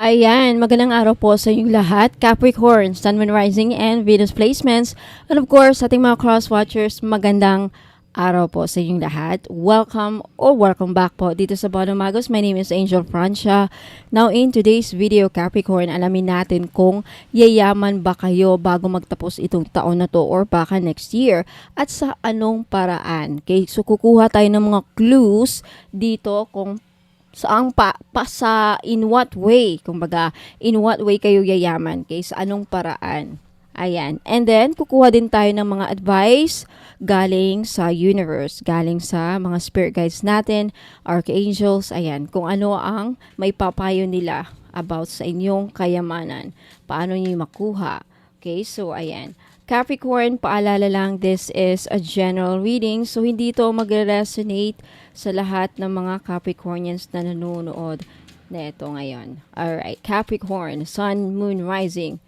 Ayan, magandang araw po sa inyong lahat. Capricorn, Sun, Moon, Rising, and Venus placements. And of course, ating mga cross-watchers, magandang araw po sa inyong lahat. Welcome back po dito sa Bono Magos. My name is Angel Francia. Now in today's video, Capricorn, alamin natin kung yayaman ba kayo bago magtapos itong taon na to or baka next year at sa anong paraan. Okay, so kukuha tayo ng mga clues dito kung saan sa in what way, kumbaga, in what way kayo yayaman, okay? Sa anong paraan. Ayan. And then, kukuha din tayo ng mga advice galing sa universe, galing sa mga spirit guides natin, archangels, ayan, kung ano ang may papayo nila about sa inyong kayamanan. Paano niyo makuha. Okay, so ayan. Capricorn, paalala lang, this is a general reading, so hindi ito mag-resonate sa lahat ng mga Capricornians na nanonood na ito ngayon. Alright, Capricorn, Sun, Moon, Rising,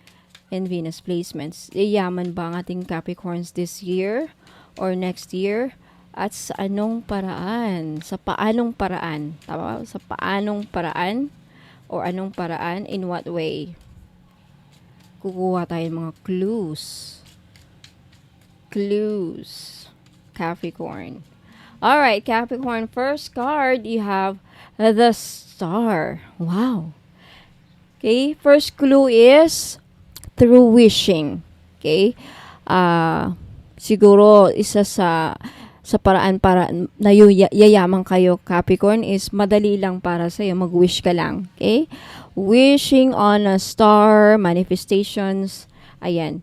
and Venus placements. Yayaman ba ang ating Capricorns this year or next year? At sa anong paraan? Sa paanong paraan? Tama ba? Sa paanong paraan? Or anong paraan? In what way? Kukuha tayo ng mga clues. Capricorn. Alright, Capricorn, first card, you have the Star. Wow. Okay, first clue is through wishing. Okay, siguro isa sa paraan para na yayaman kayo, Capricorn, is madali lang para sa'yo, mag-wish ka lang. Okay, wishing on a star, manifestations, ayan.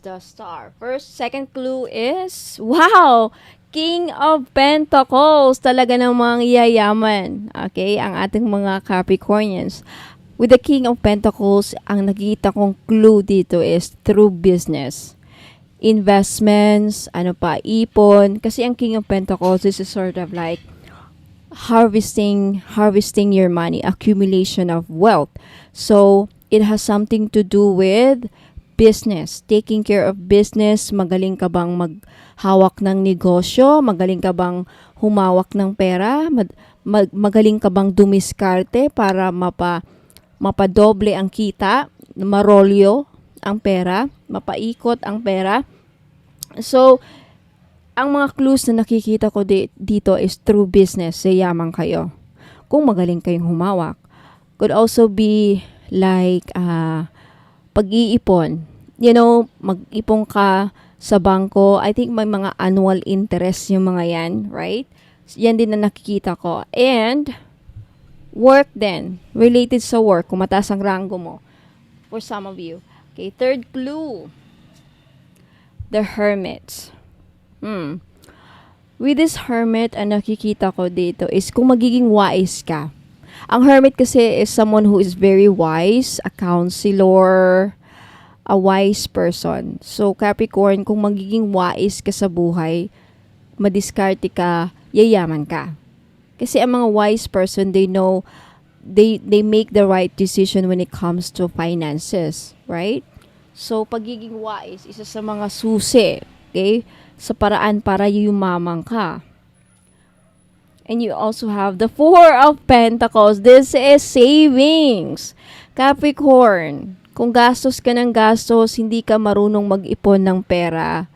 The Star. Second clue is, wow! King of Pentacles. Talaga namang yayaman. Okay? Ang ating mga Capricornians. With the King of Pentacles, ang nakita kong clue dito is through business. Investments, ipon. Kasi ang King of Pentacles is sort of like harvesting your money, accumulation of wealth. So, it has something to do with business, taking care of business. Magaling ka bang maghawak ng negosyo? Magaling ka bang humawak ng pera? Magaling ka bang dumiskarte para mapadoble ang kita, marolyo ang pera, mapaikot ang pera? So, ang mga clues na nakikita ko dito is through business, yayaman kayo. Kung magaling kayong humawak. Could also be like, pag-iipon. Mag-ipon ka sa bangko. I think may mga annual interest yung mga yan, right? Yan din na nakikita ko. And, work din. Related sa work, kung mataas ang rango mo. For some of you. Okay, third clue. The Hermit. With this Hermit, ang nakikita ko dito is kung magiging wise ka. Ang Hermit kasi is someone who is very wise, a counselor, a wise person. So, Capricorn, kung magiging wise ka sa buhay, madiskarte ka, yayaman ka. Kasi ang mga wise person, they know, they make the right decision when it comes to finances, right? So, pagiging wise, isa sa mga susi, okay, sa paraan para yumaman ka. And you also have the Four of Pentacles. This is savings. Capricorn, kung gastos ka ng gastos, hindi ka marunong mag-ipon ng pera,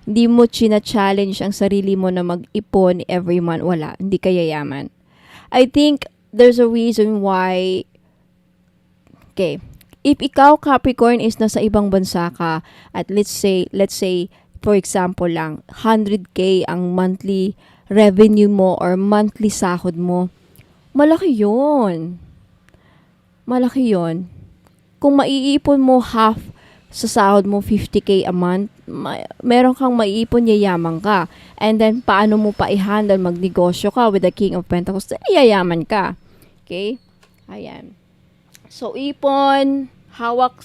hindi mo china-challenge ang sarili mo na mag-ipon every month, wala, hindi ka yayaman. I think there's a reason why, okay, if ikaw, Capricorn, is nasa ibang bansa ka, at let's say, for example lang, 100K ang monthly revenue mo or monthly sahod mo, malaki yun. Malaki yun. Kung maiipon mo half sa sahod mo, 50K a month, meron kang maiipon, yayaman ka. And then, paano mo pa i-handle, magnegosyo ka with the King of Pentacles, yayaman ka. Okay? Ayan. So, ipon, hawak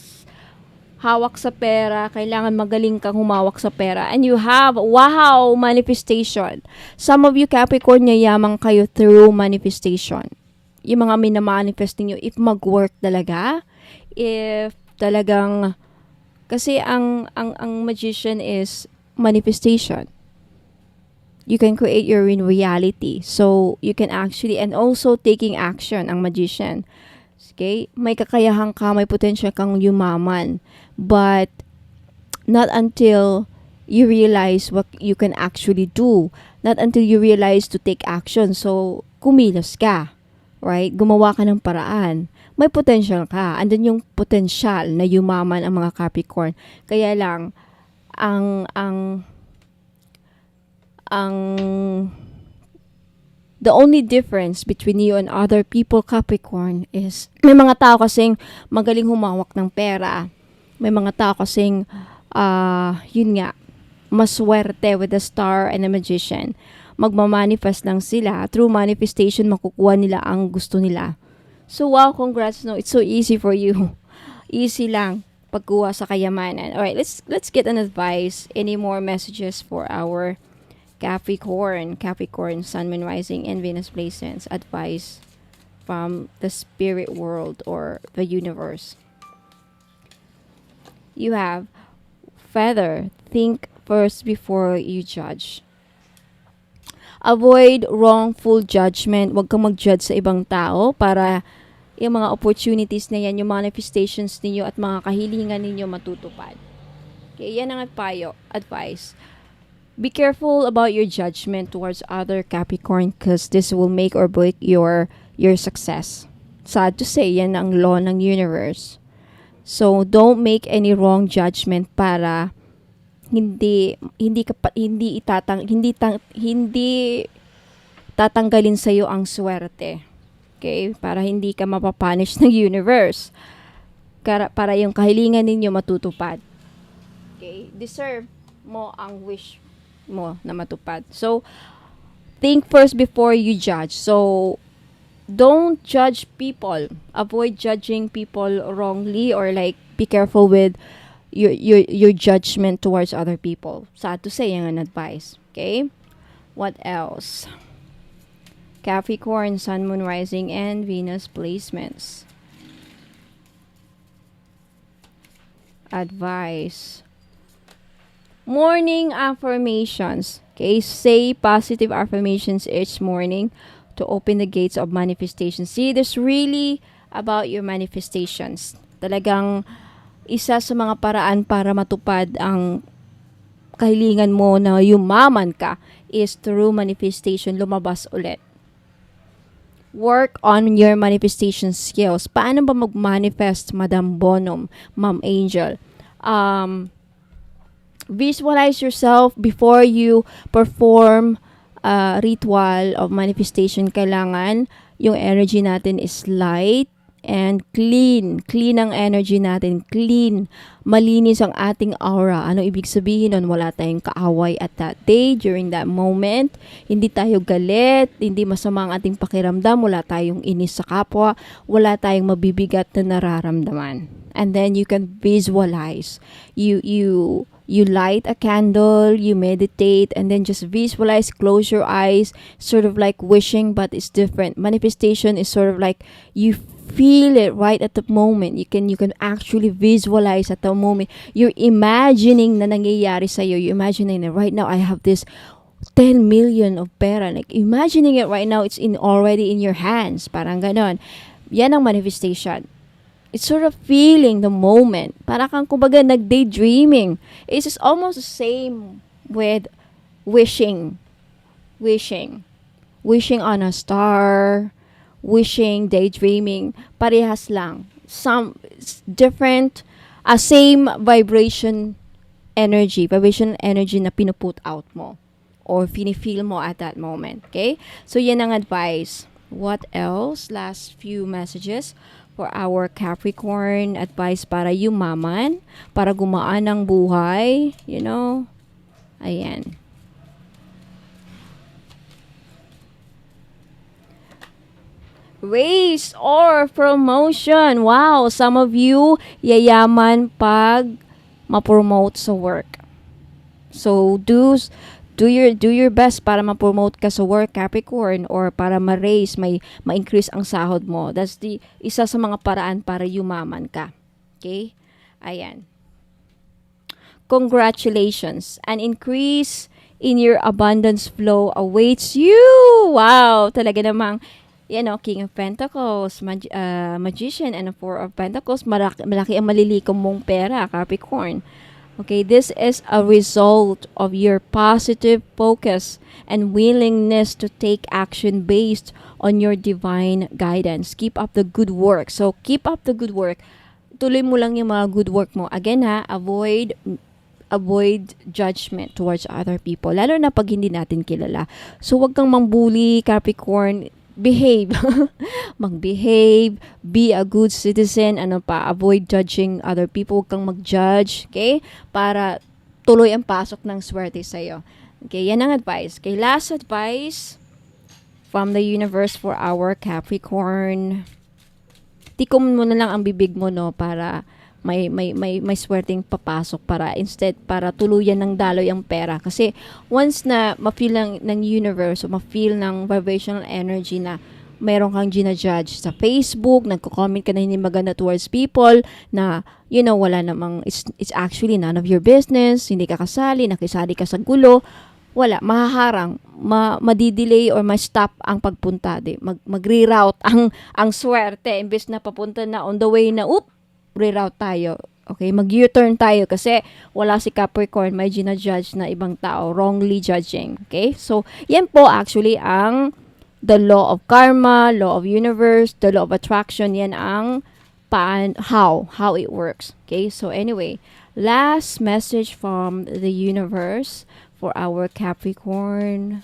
sa pera, kailangan magaling kang humawak sa pera. And you have, wow, manifestation. Some of you, Capricorn, yayaman kayo through manifestation. Yung mga minamanifest niyo, if mag-work talaga, if talagang, kasi ang magician is manifestation. You can create your own reality. So, you can actually, and also taking action, ang magician. Okay? May kakayahan ka, may potential kang yumaman. But, not until you realize what you can actually do. Not until you realize to take action. So, kumilos ka. Right? Gumawa ka ng paraan. May potential ka. Andun yung potential na yumaman ang mga Capricorn. Kaya lang, ang the only difference between you and other people, Capricorn, is may mga tao kasing magaling humawak ng pera. May mga tao kasing, yun nga, maswerte with the star and the magician. Magmamanifest lang sila. Through manifestation, makukuha nila ang gusto nila. So, wow, congrats, no? It's so easy for you. Easy lang pagkuha sa kayamanan. Alright, let's get an advice. Any more messages for our Capricorn, Sun, Moon, Rising, and Venus placements. Advice from the spirit world or the universe. You have Feather. Think first before you judge. Avoid wrongful judgment. Huwag kang mag-judge sa ibang tao para yung mga opportunities na yan, yung manifestations ninyo at mga kahilingan ninyo matutupad. Okay, yan ang advice. Be careful about your judgment towards other Capricorn because this will make or break your success. Sad to say, yan ang law ng universe. So, don't make any wrong judgment para hindi tatanggalin sa iyo ang swerte. Okay? Para hindi ka mapapunish ng universe. Para yung kahilingan ninyo matutupad. Okay? Deserve mo ang wish mo na matupad. So, think first before you judge. So, don't judge people. Avoid judging people wrongly or like be careful with your judgment towards other people. Sad to say, yung advice. Okay? What else? Capricorn, Sun, Moon, Rising, and Venus placements. Advice. Morning affirmations. Okay? Say positive affirmations each morning to open the gates of manifestation. See, this really about your manifestations. Talagang isa sa mga paraan para matupad ang kahilingan mo na yumaman ka is through manifestation, lumabas ulit. Work on your manifestation skills. Paano ba mag-manifest, Madam Bonum, Ma'am Angel? Visualize yourself before you perform a ritual of manifestation. Kailangan yung energy natin is light and clean. Clean ang energy natin. Clean. Malinis ang ating aura. Ano ibig sabihin nun? Wala tayong kaaway at that day, during that moment. Hindi tayo galit. Hindi masama ang ating pakiramdam. Wala tayong inis sa kapwa. Wala tayong mabibigat na nararamdaman. And then you can visualize. You light a candle, you meditate, and then just visualize, close your eyes, sort of like wishing, but it's different. Manifestation is sort of like you feel it right at the moment. You can actually visualize at the moment. You're imagining na nangyayari sa'yo. You're imagining that right now I have this 10 million of pera. Like imagining it right now, it's already in your hands. Parang ganon. Yan ang manifestation. It's sort of feeling the moment. Para kang kumbaga nag-daydreaming. It's just almost the same with wishing. Wishing on a star. Wishing, daydreaming. Parehas lang. Some different, same vibration energy na pinuput out mo. Or feel mo at that moment. Okay? So, yan ang advice. What else? Last few messages for our Capricorn. Advice para yumaman, para gumaan ang buhay. You know? Ayan. Raise or promotion. Wow! Some of you, yayaman pag ma-promote sa work. So, do your best para ma-promote ka sa work, Capricorn, or para ma-raise, ma-increase ang sahod mo. That's the isa sa mga paraan para yumaman ka. Okay? Ayan. Congratulations. An increase in your abundance flow awaits you. Wow! Talaga namang King of Pentacles, Magician, and a Four of Pentacles, malaki ang malilikom mong pera, Capricorn. Okay, this is a result of your positive focus and willingness to take action based on your divine guidance. Keep up the good work. So, keep up the good work. Tuloy mo lang yung mga good work mo. Again avoid judgment towards other people, lalo na pag hindi natin kilala. So, wag kang mangbuli, Capricorn. Behave. Mag-behave. Be a good citizen. Avoid judging other people. Huwag kang mag-judge. Okay? Para tuloy ang pasok ng swerte sa'yo. Okay? Yan ang advice. Okay? Last advice from the universe for our Capricorn. Tikom mo na lang ang bibig mo, no? Para may swerteng papasok, para tuluyan ng daloy ang pera. Kasi once na ma-feel ng universe o ma-feel ng vibrational energy na meron kang ginajudge sa Facebook, nagko-comment ka na hindi maganda towards people, na wala namang, it's actually none of your business, hindi ka kasali, nakisali ka sa gulo, wala, mahaharang, madidelay or ma-stop ang pagpunta. Mag-reroute ang swerte, imbes na papunta na on the way na, reroute tayo. Okay, mag-U-turn tayo kasi wala si Capricorn, may ginajudge na ibang tao, wrongly judging. Okay, so yan po actually ang the law of karma, law of universe, the law of attraction. Yan ang how it works. Okay, so anyway, last message from the universe for our Capricorn.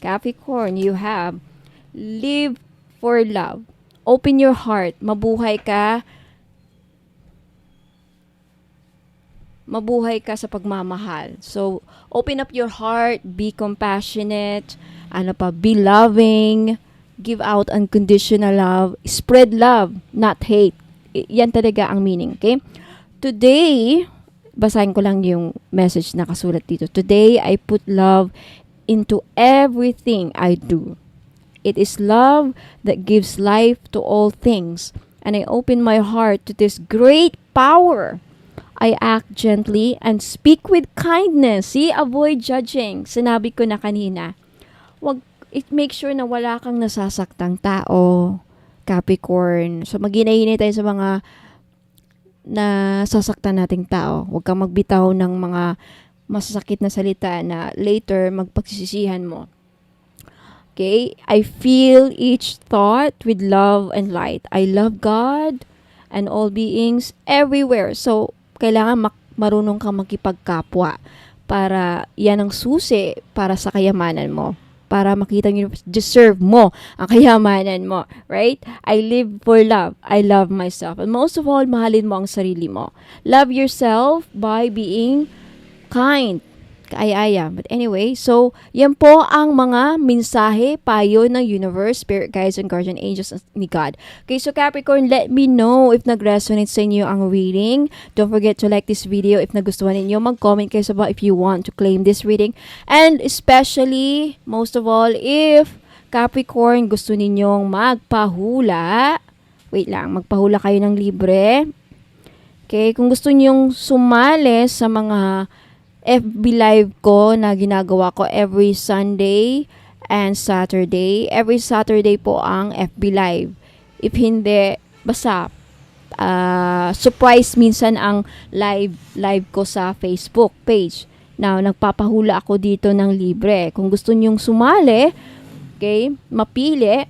Capricorn, you have live for love. Open your heart. Mabuhay ka sa pagmamahal. So, open up your heart, be compassionate, be loving, give out unconditional love, spread love, not hate. Yan talaga ang meaning, okay? Today, basahin ko lang yung message na kasulat dito. Today, I put love into everything I do. It is love that gives life to all things, and I open my heart to this great power. I act gently and speak with kindness. See, avoid judging. Sinabi ko na kanina. Make sure na wala kang nasasaktang tao, Capricorn. So, mag-inay tayo sa mga nasasaktan nating tao. Huwag kang magbitaw ng mga masasakit na salita na later magpagsisisihan mo. Okay, I feel each thought with love and light. I love God and all beings everywhere. So, kailangan marunong kang makipagkapwa para yan ang susi para sa kayamanan mo. Para makita nyo, deserve mo ang kayamanan mo. Right? I live for love. I love myself. And most of all, mahalin mo ang sarili mo. Love yourself by being kind. Kaaya-aya. But anyway, so, yan po ang mga mensahe, payo ng universe, spirit guides, and guardian angels ni God. Okay, so Capricorn, let me know if nag-resonate sa inyo ang reading. Don't forget to like this video if nagustuhan ninyo. Mag-comment kayo sa baba if you want to claim this reading. And especially, most of all, if Capricorn, gusto ninyong magpahula. Wait lang, magpahula kayo ng libre. Okay, kung gusto ninyong sumali sa mga FB Live ko na ginagawa ko every Sunday and Saturday. Every Saturday po ang FB Live. If hindi, basta surprise minsan ang live ko sa Facebook page. Now, nagpapahula ako dito ng libre. Kung gusto nyong sumali, okay, mapili,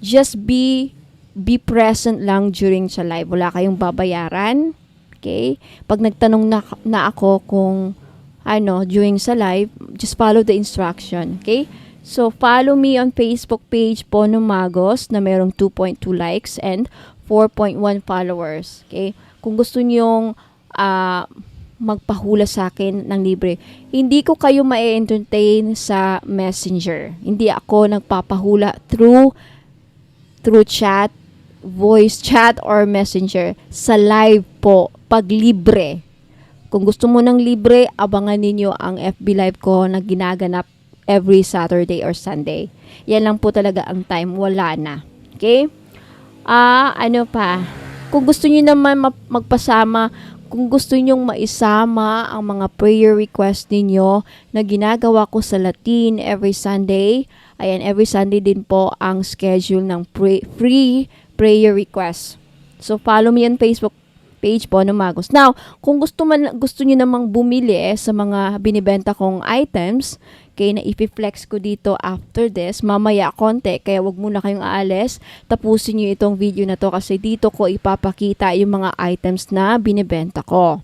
just be present lang during sa live. Wala kayong babayaran. Okay? Pag nagtanong na ako kung during sa live, just follow the instruction, okay? So, follow me on Facebook page, Pono Magos, na merong 2.2 likes and 4.1 followers, okay? Kung gusto nyong magpahula sa akin ng libre, hindi ko kayo ma-entertain sa Messenger. Hindi ako nagpapahula through chat, voice chat, or Messenger. Sa live po, pag libre. Kung gusto mo ng libre, abangan ninyo ang FB Live ko na ginaganap every Saturday or Sunday. Yan lang po talaga ang time. Wala na. Okay? Kung gusto niyo naman magpasama, kung gusto nyong maisama ang mga prayer request ninyo na ginagawa ko sa Latin every Sunday, Ayan, every Sunday din po ang schedule ng free prayer request. So, follow me on Facebook page Bono Magos. Now, kung gusto niyo namang bumili sa mga binibenta kong items, okay, na i-flex ko dito after this, mamaya konti, kaya wag muna kayong aalis. Tapusin niyo itong video na to kasi dito ko ipapakita yung mga items na binibenta ko.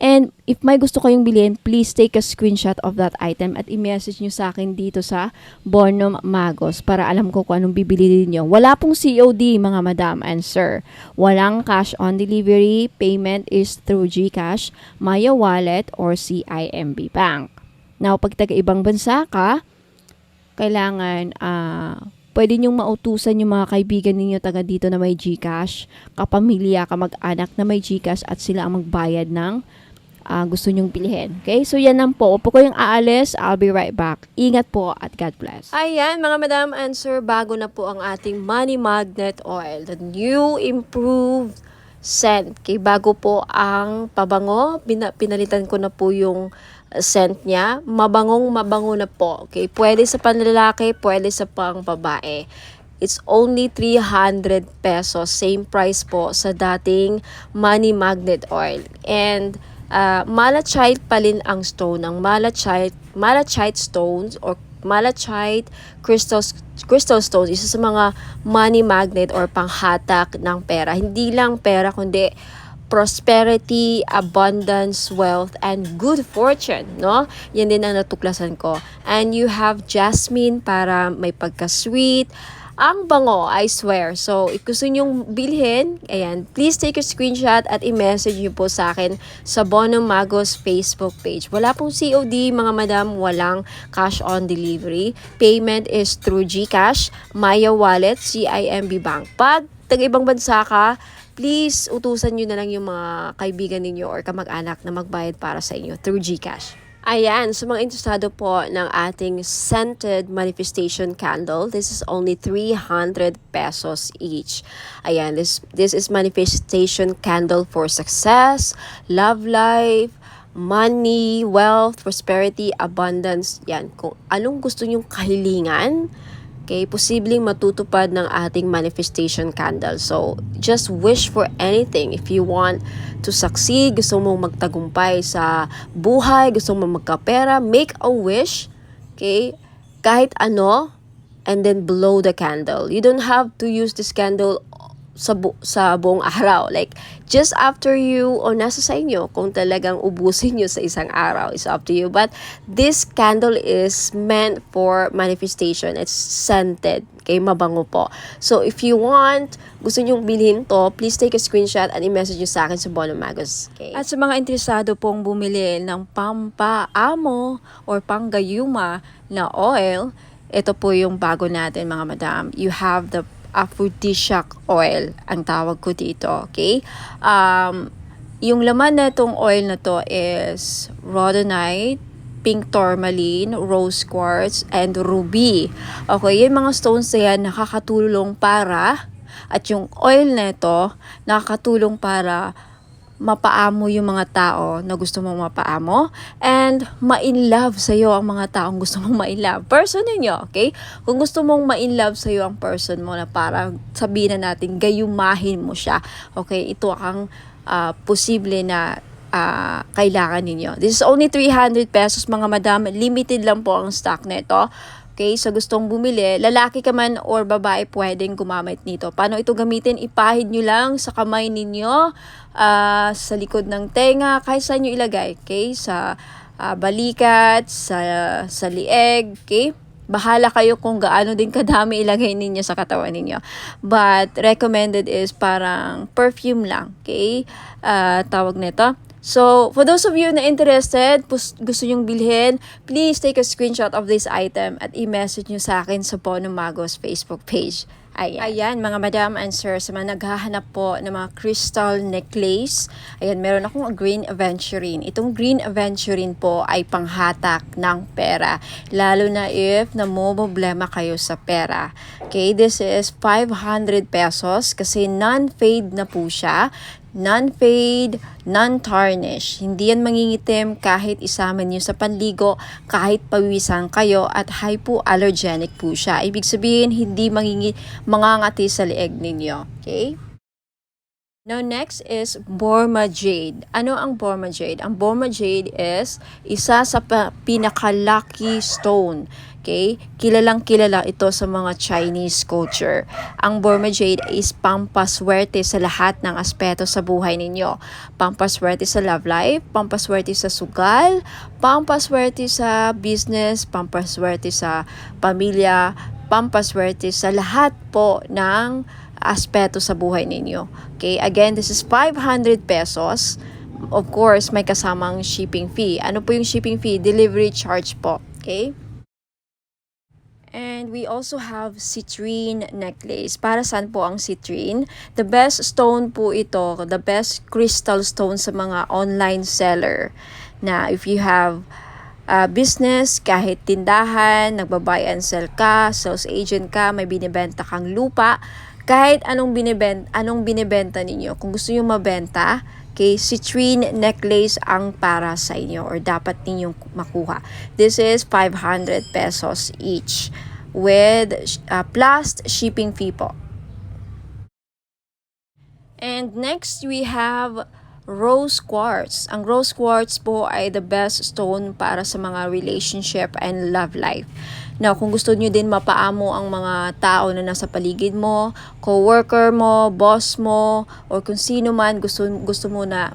And if may gusto kayong bilhin, please take a screenshot of that item at i-message nyo sa akin dito sa Bono Magos para alam ko kung anong bibili niyo. Wala pong COD mga madam and sir. Walang cash on delivery. Payment is through GCash, Maya Wallet, or CIMB Bank. Now, pag taga-ibang bansa ka, kailangan pwede nyong mautusan yung mga kaibigan ninyo taga dito na may GCash, kapamilya, kamag-anak na may GCash at sila ang magbayad ng gusto nyong bilhin. Okay? So, yan lang po. Upo ko yung aalis. I'll be right back. Ingat po at God bless. Ayan, mga madam and sir, bago na po ang ating Money Magnet Oil. The new improved scent. Okay, bago po ang pabango. Pinalitan ko na po yung scent niya. Mabango na po. Okay, pwede sa panlalaki, pwede sa pangbabae. It's only 300 pesos. Same price po sa dating Money Magnet Oil. And malachite pa rin ang stone. Ang malachite stones or malachite crystal stones, isa sa mga money magnet or panghatak ng pera. Hindi lang pera, kundi prosperity, abundance, wealth, and good fortune, no? Yan din ang natuklasan ko. And you have jasmine para may pagka-sweet. Ang bango, I swear. So, if gusto nyong bilhin, ayan, please take a screenshot at i-message nyo po sa akin sa Bono Magos Facebook page. Wala pong COD, mga madam, walang cash on delivery. Payment is through GCash, Maya Wallet, CIMB Bank. Pag taga-ibang bansa ka, please utusan nyo na lang yung mga kaibigan ninyo or kamag-anak na magbayad para sa inyo through GCash. Ayan, sa mga interesado po ng ating scented manifestation candle, this is only 300 pesos each. Ayan, this is manifestation candle for success, love life, money, wealth, prosperity, abundance. Yan, kung anong gusto nyong kahilingan, okay, posibleng matutupad ng ating manifestation candle. So, just wish for anything. If you want to succeed, gusto mong magtagumpay sa buhay, gusto mong magkapera, make a wish, okay, kahit ano, and then blow the candle. You don't have to use this candle sa buong araw. Like, just after you, o nasa sa inyo, kung talagang ubusin nyo sa isang araw, it's up to you. But this candle is meant for manifestation. It's scented. Okay, mabango po. So, if you want, gusto nyong bilhin to, please take a screenshot and i-message nyo sa akin sa Bono Magos. Okay? At sa mga interesado pong bumili ng pampaamo or panggayuma na oil, ito po yung bago natin, mga madam. You have the aphrodisiac oil, ang tawag ko dito, okay? Yung laman na itong oil na to is rhodonite, pink tourmaline, rose quartz, and ruby. Okay, yung mga stones na yan nakakatulong para, at yung oil na ito nakakatulong para mapaamo yung mga tao na gusto mong mapaamo and ma-in-love sa'yo ang mga taong gusto mong ma-in-love. Person ninyo, okay? Kung gusto mong ma-in-love sa'yo ang person mo na parang sabihin na natin, gayumahin mo siya. Okay? Ito ang posible na kailangan ninyo. This is only 300 pesos, mga madam. Limited lang po ang stock nito. Okay, so gustong bumili, lalaki ka man or babae, pwedeng gumamit nito. Paano ito gamitin? Ipahid nyo lang sa kamay ninyo, sa likod ng tenga, kahit saan nyo ilagay. Okay, sa balikat, sa lieg, okay? Bahala kayo kung gaano din kadami ilagay ninyo sa katawan ninyo. But recommended is parang perfume lang, okay? Tawag nito. So, for those of you na interested, gusto nyong bilhin, please take a screenshot of this item at i-message nyo sa akin sa Bono Magos Facebook page. Ayan, mga madam and sir, sa mga naghahanap po ng mga crystal necklace, ayan, meron akong green aventurine. Itong green aventurine po ay panghatak ng pera, lalo na if namomroblema kayo sa pera. Okay, this is 500 pesos kasi non-fade na po siya. non-fade, non-tarnish. Hindi yan mangingitim kahit isama niyo sa panligo, kahit pawisan kayo, at hypoallergenic po siya. Ibig sabihin, hindi mangangati sa leeg ninyo. Okay? Now, next is Borma Jade. Ano ang Borma Jade? Ang Borma Jade is isa sa pinaka-lucky stone. Okay? Kilalang kilala ito sa mga Chinese culture. Ang Borma Jade is pampaswerte sa lahat ng aspeto sa buhay ninyo. Pampaswerte sa love life, pampaswerte sa sugal, pampaswerte sa business, pampaswerte sa pamilya, pampaswerte sa lahat po ng aspeto sa buhay ninyo. Okay? Again, this is 500 pesos. Of course, may kasamang shipping fee. Ano po yung shipping fee? Delivery charge po. Okay? And we also have citrine necklace. Para saan po ang citrine? The best stone po ito, the best crystal stone sa mga online seller. Na if you have business, kahit tindahan, nagba-buy and sell ka, sales agent ka, may binibenta kang lupa, kahit anong binibenta ninyo, kung gusto nyo mabenta, okay, citrine necklace ang para sa inyo or dapat ninyong makuha. This is 500 pesos each with plus shipping fee po. And next we have rose quartz. Ang rose quartz po ay the best stone para sa mga relationship and love life. Now, kung gusto nyo din mapaamo ang mga tao na nasa paligid mo, co-worker mo, boss mo, or kung sino man gusto mo na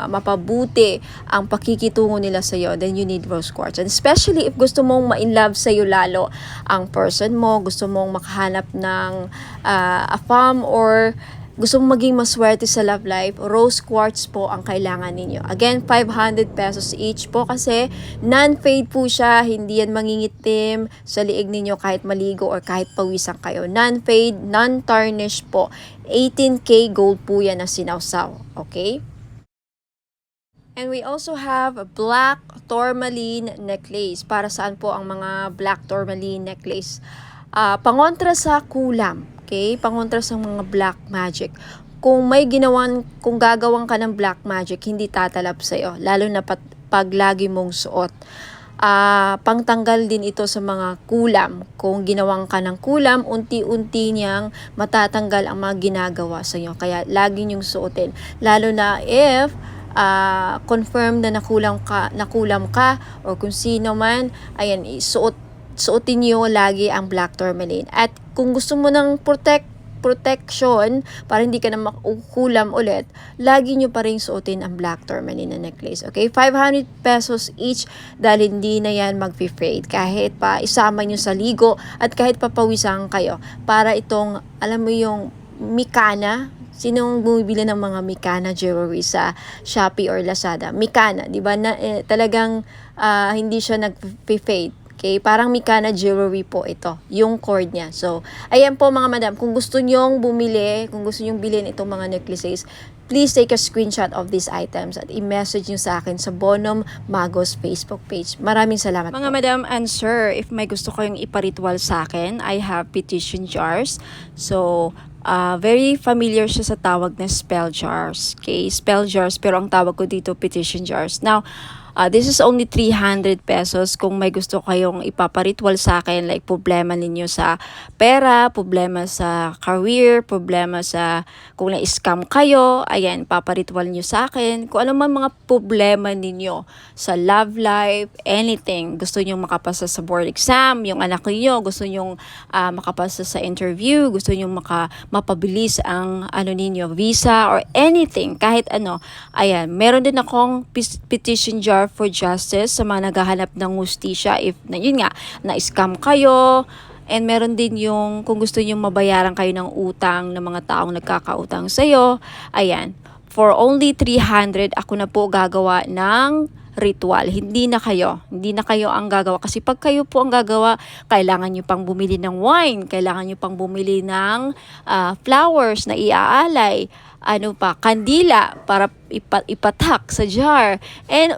mapabuti ang pakikitungo nila sa iyo, then you need rose quartz. And especially if gusto mong ma-inlove sa iyo lalo ang person mo, gusto mong makahanap ng a fam or gusto mong maging maswerte sa love life, rose quartz po ang kailangan ninyo. Again, 500 pesos each po kasi non-fade po siya, hindi yan mangingitim sa liig ninyo kahit maligo or kahit pawisan kayo. Non-fade, non-tarnish po. 18K gold po yan na sinawsaw. Okay? And we also have a black tourmaline necklace. Para saan po ang mga black tourmaline necklace? Pangontra sa kulam. Okay? Pangontra sa mga black magic. Kung gagawang ka ng black magic, hindi tatalab sa'yo. Lalo na pag lagi mong suot. Pangtanggal din ito sa mga kulam. Kung ginawang ka ng kulam, unti-unti niyang matatanggal ang mga ginagawa sa iyo. Kaya lagi niyong suotin. Lalo na if confirm na nakulam ka or kung sino man, ayan, suotin niyo lagi ang black tourmaline. At kung gusto mo ng protection para hindi ka na makukulam ulit, lagi nyo pa rin suotin ang black tourmaline na necklace. Okay? 500 pesos each dahil hindi na yan mag-fade. Kahit pa isama nyo sa ligo at kahit papawisan kayo. Para itong, alam mo yung Mikana, sinong bumibili ng mga Mikana jewelry sa Shopee or Lazada? Mikana, di ba? Talagang hindi siya nag-fade. Okay, parang Mikana jewelry po ito, yung cord niya. So, ayan po mga madam, kung gusto nyong bumili, kung gusto nyong bilhin itong mga necklaces, please take a screenshot of these items at i-message nyo sa akin sa Bonum Magos Facebook page. Maraming salamat Mga po. madam and sir, if may gusto kayong iparitual sa akin, I have petition jars. So, very familiar siya sa tawag na spell jars. Okay, spell jars, pero ang tawag ko dito petition jars. Now, this is only 300 pesos kung may gusto kayong ipaparitual sa akin, like problema ninyo sa pera, problema sa career, problema sa kung na-scam kayo, ayan, paparitual nyo sa akin. Kung ano man mga problema ninyo sa love life, anything, gusto nyo makapasa sa board exam, yung anak niyo gusto nyo makapasa sa interview, gusto nyo mapabilis ang ninyo, visa or anything, kahit ano, ayan, meron din akong petition jar for justice sa mga naghahanap ng hustisya if yun nga na-scam kayo, and meron din yung kung gusto niyo mabayaran kayo ng utang ng mga taong nagkakautang sa iyo, ayan, for only 300 ako na po gagawa ng ritual. Hindi na kayo ang gagawa kasi pag kayo po ang gagawa, kailangan nyo pang bumili ng wine, kailangan nyo pang bumili ng flowers na iaalay, kandila para ipatak sa jar, and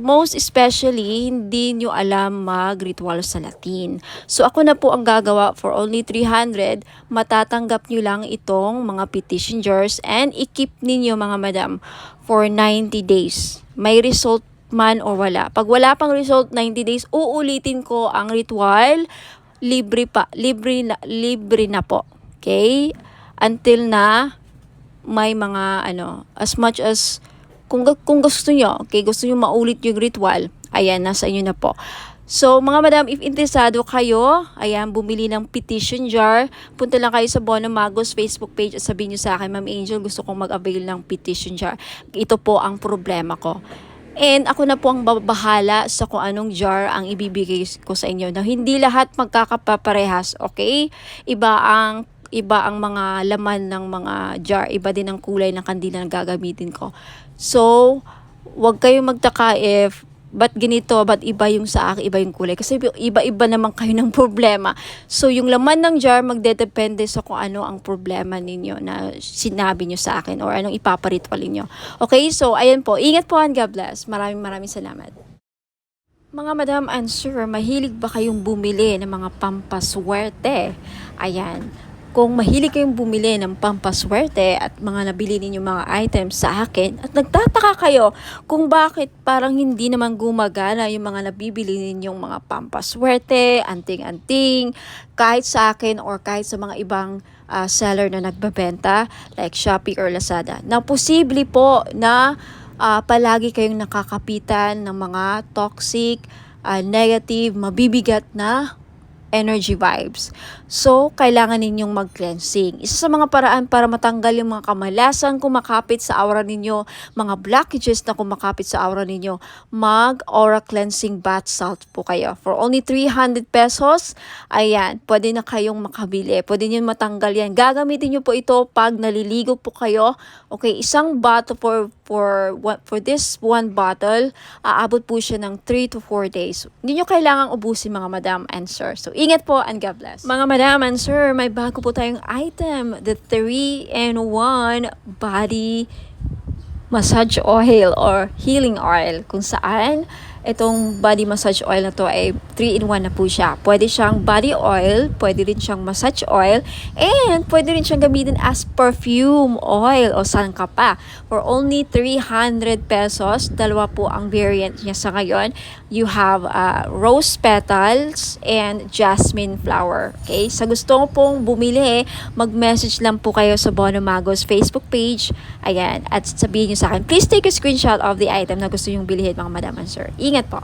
most especially, hindi nyo alam mag-ritual sa Latin. So, ako na po ang gagawa for only 300. Matatanggap nyo lang itong mga petition jars and i-keep ninyo mga madam for 90 days. May result man o wala. Pag wala pang result 90 days, uulitin ko ang ritual. Libre na po. Okay? Until na may mga as much as kung gusto nyo, okay, gusto nyo maulit yung ritual, ayan, nasa inyo na po. So, mga madam, if interesado kayo, ayan, bumili ng petition jar, punta lang kayo sa Bono Magos Facebook page at sabihin nyo sa akin, Ma'am Angel, gusto kong mag-avail ng petition jar. Ito po ang problema ko. And ako na po ang babahala sa kung anong jar ang ibibigay ko sa inyo. Na hindi lahat magkakaparehas, okay? Iba ang mga laman ng mga jar, iba din ang kulay ng kandila na gagamitin ko. So, wag kayong magtaka if ba't ganito, ba't iba yung sa akin, iba yung kulay. Kasi iba-iba naman kayo ng problema. So, yung laman ng jar magdedepende sa kung ano ang problema ninyo na sinabi nyo sa akin or anong ipaparitual ninyo. Okay, so ayan po. Ingat po and God bless. Maraming salamat. Mga madam and sir, mahilig ba kayong bumili ng mga pampaswerte? Ayan. Kung mahilig kayong bumili ng pampaswerte at mga nabili ninyong mga items sa akin at nagtataka kayo kung bakit parang hindi naman gumagana yung mga nabibili ninyong mga pampaswerte, anting-anting, kahit sa akin or kahit sa mga ibang seller na nagbebenta like Shopee or Lazada. Na posible po na palagi kayong nakakapitan ng mga toxic, negative, mabibigat na energy vibes. So, kailangan ninyong mag-cleansing. Isa sa mga paraan para matanggal yung mga kamalasan kumakapit sa aura ninyo, mga blockages na kumakapit sa aura ninyo, mag-aura cleansing bath salt po kayo. For only 300 pesos, ayan, pwede na kayong makabili. Pwede nyo matanggal yan. Gagamitin nyo po ito pag naliligo po kayo. Okay, isang bottle for this one bottle, aabot po siya ng 3 to 4 days. Hindi nyo kailangang ubusin mga madam and sir. So, ingat po and God bless. Mga madam and sir, may bago po tayong item, the 3-in-1 body massage oil or healing oil, kung saan itong body massage oil na to ay 3-in-1 na po siya. Pwede siyang body oil, pwede rin siyang massage oil, and pwede rin siyang gamitin as perfume oil o sangka pa. For only 300 pesos, dalawa po ang variant niya sa ngayon. You have rose petals and jasmine flower. Okay? Sa gusto pong bumili, mag-message lang po kayo sa Bono Magos Facebook page. Ayan. At sabihin nyo sa akin, please take a screenshot of the item na gusto nyong bilhin mga madam and sir. Ingat po.